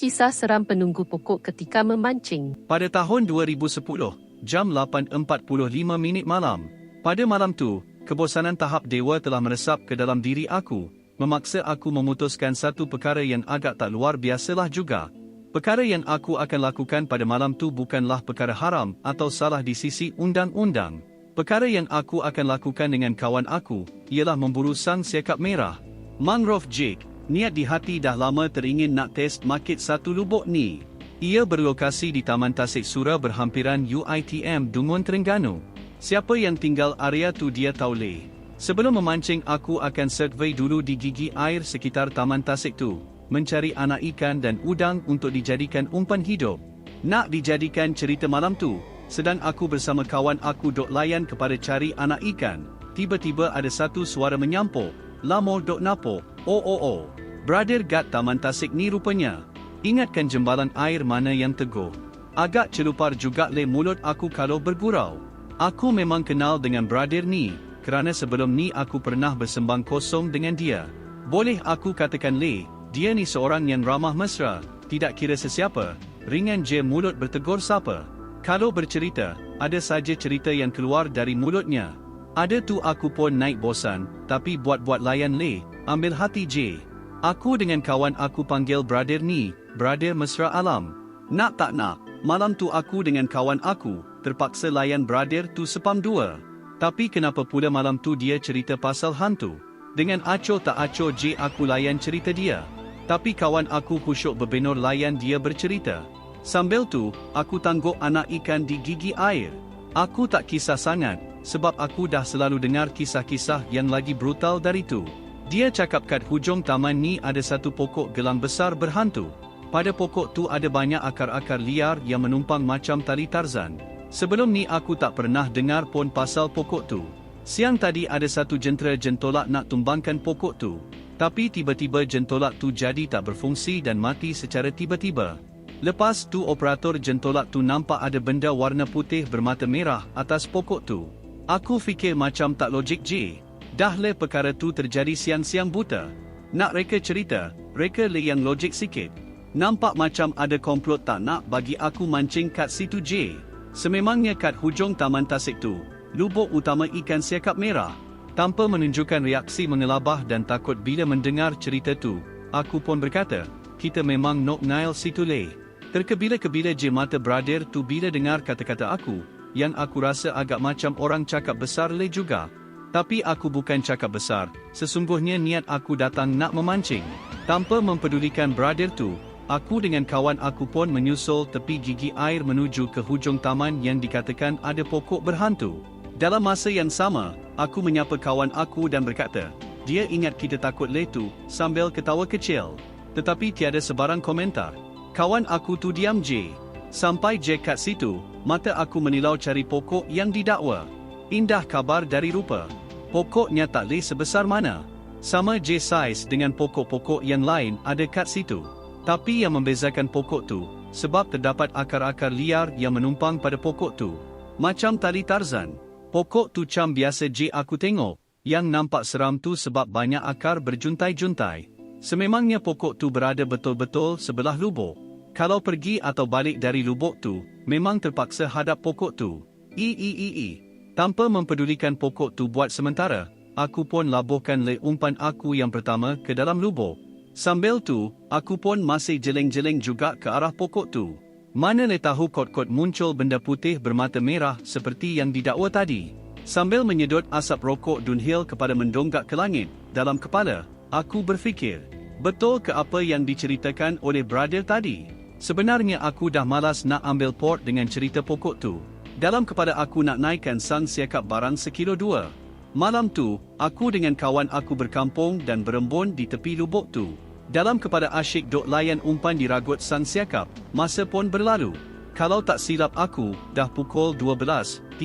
Kisah seram penunggu pokok ketika memancing. Pada tahun 2010, jam 8.45 malam. Pada malam tu, kebosanan tahap dewa telah meresap ke dalam diri aku, memaksa aku memutuskan satu perkara yang agak tak luar biasalah juga. Perkara yang aku akan lakukan pada malam tu bukanlah perkara haram atau salah di sisi undang-undang. Perkara yang aku akan lakukan dengan kawan aku, ialah memburu sang siakap merah. Mangrove Jake. Niat di hati dah lama teringin nak test market satu lubuk ni. Ia berlokasi di Taman Tasik Sura berhampiran UiTM Dungun Terengganu. Siapa yang tinggal area tu dia tahu leh. Sebelum memancing aku akan survey dulu di gigi air sekitar Taman Tasik tu, mencari anak ikan dan udang untuk dijadikan umpan hidup. Nak dijadikan cerita malam tu, sedang aku bersama kawan aku dok layan kepada cari anak ikan. Tiba-tiba ada satu suara menyampuk. Lamo dok napo, oh. Brother Gat Taman Tasik ni rupanya. Ingatkan jembalan air mana yang teguh. Agak celupar juga le mulut aku kalau bergurau. Aku memang kenal dengan brother ni, kerana sebelum ni aku pernah bersembang kosong dengan dia. Boleh aku katakan le, dia ni seorang yang ramah mesra, tidak kira sesiapa, ringan je mulut bertegur siapa. Kalau bercerita, ada saja cerita yang keluar dari mulutnya. Ada tu aku pun naik bosan, tapi buat-buat layan le, ambil hati je. Aku dengan kawan aku panggil brother ni, brother mesra alam. Nak tak nak, malam tu aku dengan kawan aku, terpaksa layan brother tu sepam dua. Tapi kenapa pula malam tu dia cerita pasal hantu? Dengan acuh tak acuh je aku layan cerita dia. Tapi kawan aku kusyuk berbenur layan dia bercerita. Sambil tu, aku tangguk anak ikan di gigi air. Aku tak kisah sangat, sebab aku dah selalu dengar kisah-kisah yang lagi brutal dari tu. Dia cakap kat hujung taman ni ada satu pokok gelang besar berhantu. Pada pokok tu ada banyak akar-akar liar yang menumpang macam tali Tarzan. Sebelum ni aku tak pernah dengar pun pasal pokok tu. Siang tadi ada satu jentera jentolak nak tumbangkan pokok tu. Tapi tiba-tiba jentolak tu jadi tak berfungsi dan mati secara tiba-tiba. Lepas tu operator jentolak tu nampak ada benda warna putih bermata merah atas pokok tu. Aku fikir macam tak logik je. Dah le perkara tu terjadi siang-siang buta. Nak reka cerita, reka le yang logik sikit. Nampak macam ada komplot tak nak bagi aku mancing kat situ je. Sememangnya kat hujung Taman Tasik tu, lubuk utama ikan siakap merah. Tanpa menunjukkan reaksi mengelabah dan takut bila mendengar cerita tu, aku pun berkata, kita memang nok ngail situ le. Terkebila-kebila je mata brother tu bila dengar kata-kata aku, yang aku rasa agak macam orang cakap besar le juga. Tapi aku bukan cakap besar, sesungguhnya niat aku datang nak memancing. Tanpa mempedulikan brother tu, aku dengan kawan aku pun menyusul tepi gigi air menuju ke hujung taman yang dikatakan ada pokok berhantu. Dalam masa yang sama, aku menyapa kawan aku dan berkata, dia ingat kita takut le tu, sambil ketawa kecil. Tetapi tiada sebarang komentar. Kawan aku tu diam je. Sampai je kat situ, mata aku menilau cari pokok yang didakwa. Indah kabar dari rupa. Pokoknya tak leh sebesar mana. Sama je saiz dengan pokok-pokok yang lain ada kat situ. Tapi yang membezakan pokok tu, sebab terdapat akar-akar liar yang menumpang pada pokok tu. Macam tali Tarzan. Pokok tu cam biasa je aku tengok. Yang nampak seram tu sebab banyak akar berjuntai-juntai. Sememangnya pokok tu berada betul-betul sebelah lubuk. Kalau pergi atau balik dari lubuk tu, memang terpaksa hadap pokok tu. Tanpa mempedulikan pokok tu buat sementara, aku pun labuhkan le umpan aku yang pertama ke dalam lubuk. Sambil tu, aku pun masih jeleng-jeleng juga ke arah pokok tu. Mana le tahu kot-kot muncul benda putih bermata merah seperti yang didakwa tadi. Sambil menyedot asap rokok Dunhill kepada mendonggak ke langit, dalam kepala, aku berfikir, betul ke apa yang diceritakan oleh brother tadi? Sebenarnya aku dah malas nak ambil port dengan cerita pokok tu. Dalam kepala aku nak naikkan sang siakap barang sekilo 2. Malam tu, aku dengan kawan aku berkampung dan berembun di tepi lubuk tu. Dalam kepala asyik dok layan umpan di ragut sang siakap, masa pun berlalu. Kalau tak silap aku, dah pukul 12.30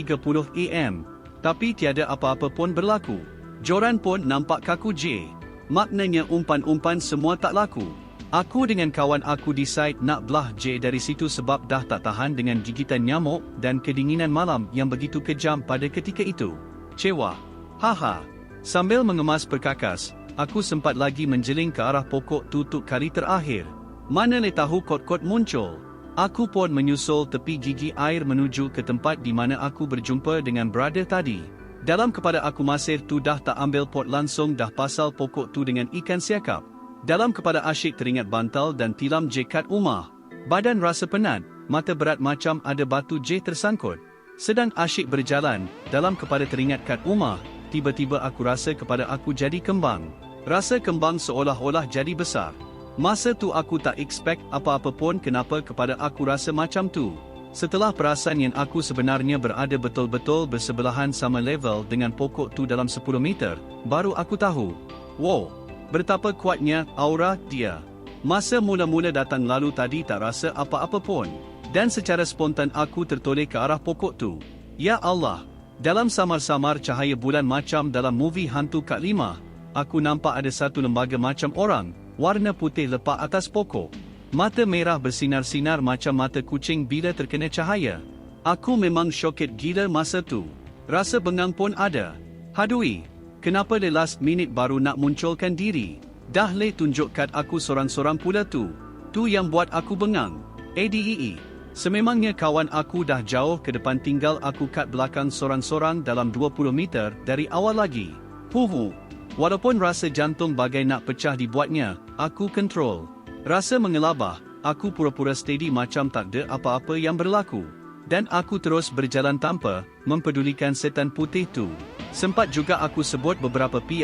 AM. Tapi tiada apa-apa pun berlaku. Joran pun nampak kaku je. Maknanya umpan-umpan semua tak laku. Aku dengan kawan aku decide nak belah je dari situ sebab dah tak tahan dengan gigitan nyamuk dan kedinginan malam yang begitu kejam pada ketika itu. Cewa. Haha. Sambil mengemas perkakas, aku sempat lagi menjeling ke arah pokok tutup kali terakhir. Mana le tahu kot-kot muncul. Aku pun menyusul tepi gigi air menuju ke tempat di mana aku berjumpa dengan brother tadi. Dalam kepala aku Masir tu dah tak ambil pot langsung dah pasal pokok tu dengan ikan siakap. Dalam kepala Asyik teringat bantal dan tilam J kat rumah. Badan rasa penat, mata berat macam ada batu J tersangkut. Sedang Asyik berjalan, dalam kepala teringat kat rumah, tiba-tiba aku rasa kepala aku jadi kembang. Rasa kembang seolah-olah jadi besar. Masa tu aku tak expect apa-apa pun kenapa kepada aku rasa macam tu. Setelah perasaan yang aku sebenarnya berada betul-betul bersebelahan sama level dengan pokok tu dalam 10 meter, baru aku tahu. Wow, betapa kuatnya aura dia. Masa mula-mula datang lalu tadi tak rasa apa-apa pun. Dan secara spontan aku tertoleh ke arah pokok tu. Ya Allah, dalam samar-samar cahaya bulan macam dalam movie hantu Kak Lima, aku nampak ada satu lembaga macam orang, warna putih lepak atas pokok. Mata merah bersinar-sinar macam mata kucing bila terkena cahaya. Aku memang syokit gila masa tu. Rasa bengang pun ada. Hadui, kenapa le last minute baru nak munculkan diri? Dah le tunjuk kat aku sorang-sorang pula tu. Tu yang buat aku bengang. ADEE. Sememangnya kawan aku dah jauh ke depan tinggal aku kat belakang sorang-sorang dalam 20 meter dari awal lagi. Huhu. Walaupun rasa jantung bagai nak pecah dibuatnya, aku kontrol. Rasa mengelabah, aku pura-pura steady macam tak ada apa-apa yang berlaku. Dan aku terus berjalan tanpa mempedulikan setan putih tu. Sempat juga aku sebut beberapa P***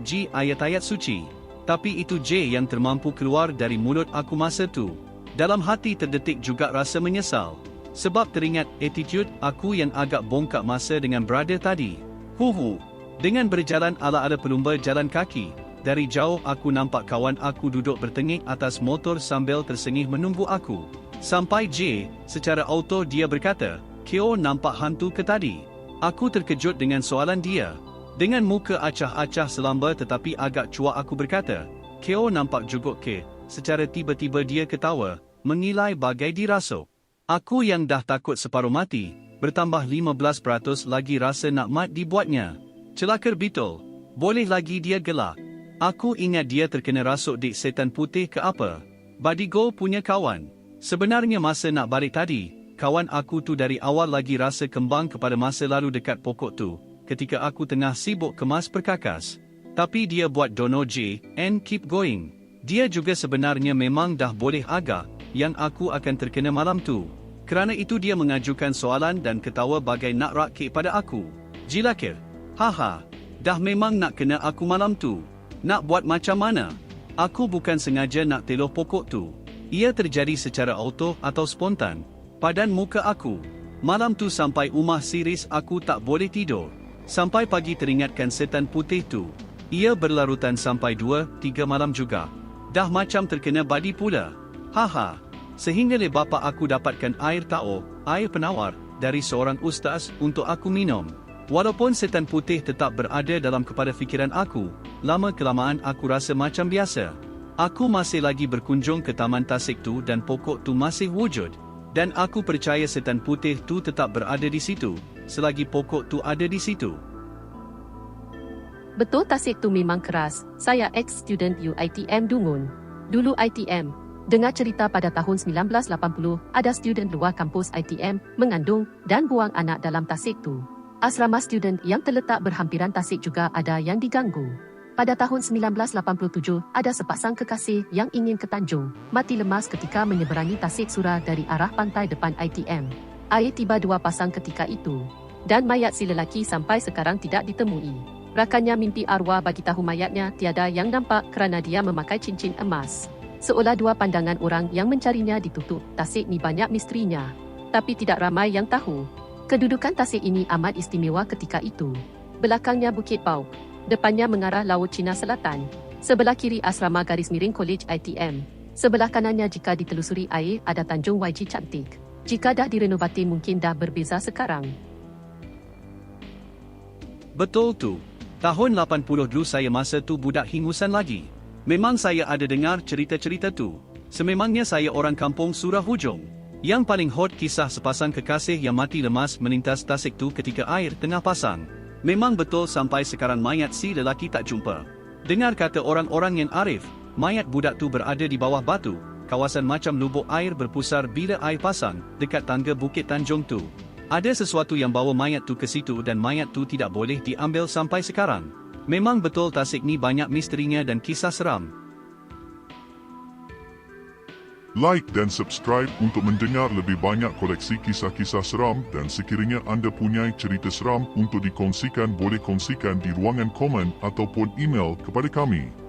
G ayat-ayat suci. Tapi itu J yang termampu keluar dari mulut aku masa tu. Dalam hati terdetik juga rasa menyesal. Sebab teringat attitude aku yang agak bongkak masa dengan brother tadi. Huhu. Dengan berjalan ala-ala pelumba jalan kaki, dari jauh aku nampak kawan aku duduk bertengik atas motor sambil tersengih menunggu aku. Sampai J, secara auto dia berkata, "Kyo nampak hantu ke tadi?" Aku terkejut dengan soalan dia. Dengan muka acah-acah selamba tetapi agak cuak aku berkata, "Kyo nampak juga ke?" Secara tiba-tiba dia ketawa, mengilai bagai dirasuk. Aku yang dah takut separuh mati, bertambah 15% lagi rasa nak mat dibuatnya. Celaka betul. Boleh lagi dia gelak. Aku ingat dia terkena rasuk dik setan putih ke apa. Badigo punya kawan. Sebenarnya masa nak balik tadi, kawan aku tu dari awal lagi rasa kembang kepada masa lalu dekat pokok tu, ketika aku tengah sibuk kemas perkakas. Tapi dia buat dono J, and keep going. Dia juga sebenarnya memang dah boleh agak, yang aku akan terkena malam tu. Kerana itu dia mengajukan soalan dan ketawa bagai nak rakik pada aku. Jilakir. Haha, dah memang nak kena aku malam tu. Nak buat macam mana? Aku bukan sengaja nak teloh pokok tu. Ia terjadi secara auto atau spontan. Padan muka aku. Malam tu sampai rumah siris aku tak boleh tidur. Sampai pagi teringatkan setan putih tu. Ia berlarutan sampai 2-3 malam juga. Dah macam terkena badi pula. Haha. Sehingga le bapa aku dapatkan air tao, air penawar, dari seorang ustaz untuk aku minum. Walaupun setan putih tetap berada dalam kepala fikiran aku, lama-kelamaan aku rasa macam biasa. Aku masih lagi berkunjung ke Taman Tasik tu dan pokok tu masih wujud. Dan aku percaya setan putih tu tetap berada di situ, selagi pokok tu ada di situ. Betul Tasik tu memang keras. Saya ex-student UiTM Dungun. Dulu ITM. Dengar cerita pada tahun 1980, ada student luar kampus ITM mengandung dan buang anak dalam Tasik tu. Asrama student yang terletak berhampiran Tasik juga ada yang diganggu. Pada tahun 1987, ada sepasang kekasih yang ingin ke Tanjung, mati lemas ketika menyeberangi Tasik Sura dari arah pantai depan ITM. Air tiba dua pasang ketika itu. Dan mayat si lelaki sampai sekarang tidak ditemui. Rakannya mimpi arwah bagi tahu mayatnya tiada yang nampak kerana dia memakai cincin emas. Seolah dua pandangan orang yang mencarinya ditutup. Tasik ni banyak misterinya. Tapi tidak ramai yang tahu. Kedudukan Tasik ini amat istimewa ketika itu. Belakangnya Bukit Bauk. Depannya mengarah Laut Cina Selatan. Sebelah kiri asrama garis miring College ITM. Sebelah kanannya jika ditelusuri air ada Tanjung YG Cantik. Jika dah direnovasi mungkin dah berbeza sekarang. Betul tu. Tahun 80 dulu saya masa tu budak hingusan lagi. Memang saya ada dengar cerita-cerita tu. Sememangnya saya orang kampung Surah Hujung. Yang paling hot kisah sepasang kekasih yang mati lemas melintas Tasik tu ketika air tengah pasang. Memang betul sampai sekarang mayat si lelaki tak jumpa. Dengar kata orang-orang yang arif, Mayat budak tu berada di bawah batu, kawasan macam lubuk air berpusar bila air pasang, dekat tangga Bukit Tanjung tu. Ada sesuatu yang bawa mayat tu ke situ dan mayat tu tidak boleh diambil sampai sekarang. Memang betul Tasik ni banyak misterinya dan kisah seram. Like dan subscribe untuk mendengar lebih banyak koleksi kisah-kisah seram dan sekiranya anda punya cerita seram untuk dikongsikan boleh kongsikan di ruangan komen ataupun email kepada kami.